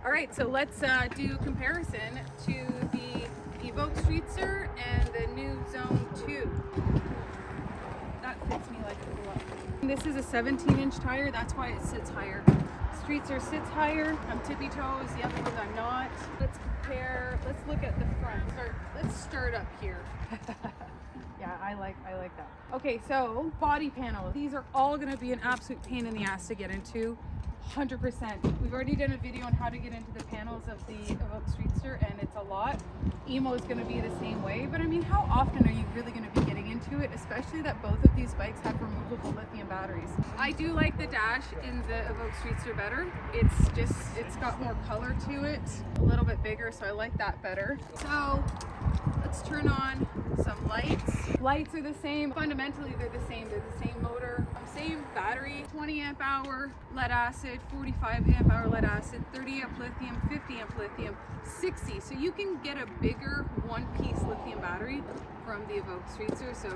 All right, so let's do a comparison to the Evoque Streetster and the new Zone 2. That fits me like a glove. This is a 17-inch tire, that's why it sits higher. Streetster sits higher. I'm tippy toes, the other ones I'm not. Let's compare, let's look at the front. Let's start up here. Yeah, I like that. Okay, so body panels. These are all gonna be an absolute pain in the ass to get into. 100%. We've already done a video on how to get into the panels of the Evoque Streetster, and it's a lot. Emmo is going to be the same way, but I mean, how often are you really going to be getting into it, especially that both of these bikes have removable lithium batteries? I do like the dash in the Evoque Streetster better. It's got more color to it, a little bit bigger, so I like that better. So let's turn on some lights. Lights are the same. Fundamentally, they're the same. They're the same motor, same battery, 20 amp hour lead acid, 45 amp hour lead acid, 30 amp lithium, 50 amp lithium, 60. So you can get a bigger one-piece lithium battery from the Evoque Streetster. So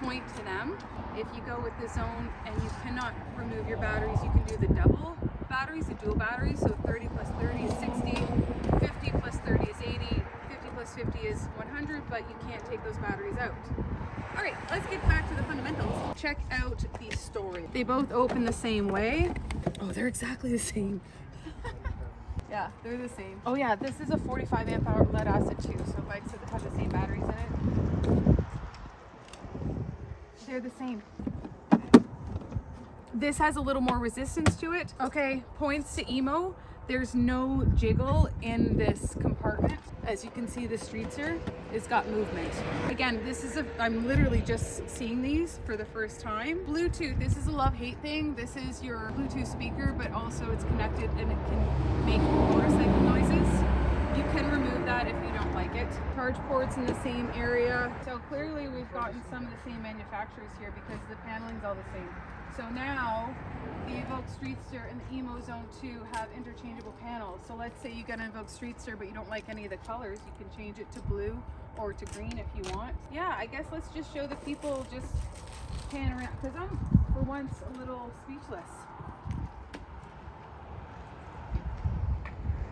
point to them. If you go with the Zone and you cannot remove your batteries, you can do the double batteries, the dual batteries. So 30 plus 30 is 60, 50 plus 30 is 80, 50 plus 50 is 100, but you can't take those batteries out. All right, let's get back to the fundamentals. Check out the story. They both open the same way. Oh, they're exactly the same. Yeah, they're the same. Oh yeah, this is a 45 amp hour lead acid too, so bikes that have the same batteries in it. They're the same. This has a little more resistance to it. Okay, points to Emmo. There's no jiggle in this compartment. As you can see, the Streetster, it's got movement. Again, I'm literally just seeing these for the first time. Bluetooth, this is a love-hate thing. This is your Bluetooth speaker, but also it's connected and it can make motorcycle noises. You can remove that if you don't like it. Charge ports in the same area. So clearly we've gotten some of the same manufacturers here because the paneling's all the same. So now the Evoque Streetster and the Emmo Zone 2 have interchangeable panels. So let's say you get an Evoque Streetster but you don't like any of the colors, you can change it to blue or to green if you want. Yeah, I guess let's just show the people just pan around, because I'm for once a little speechless.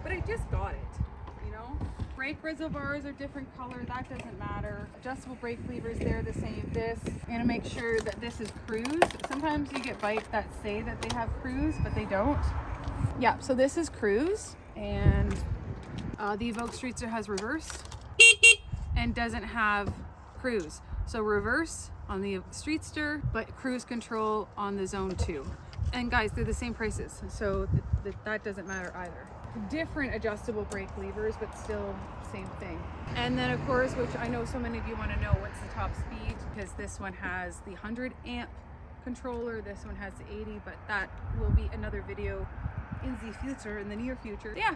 But I just got it, you know? Brake reservoirs are different color, that doesn't matter. Adjustable brake levers, they're the same. This, I'm gonna make sure that this is cruise. Sometimes you get bikes that say that they have cruise, but they don't. Yeah, so this is cruise, and the Evoque Streetster has reverse and doesn't have cruise. So reverse on the Streetster, but cruise control on the Zone 2. And guys, they're the same prices, so that doesn't matter either. Different adjustable brake levers, but still same thing. And then of course, which I know so many of you want to know, what's the top speed, because this one has the 100 amp controller, this one has the 80, but that will be another video in the future, in the near future. Yeah.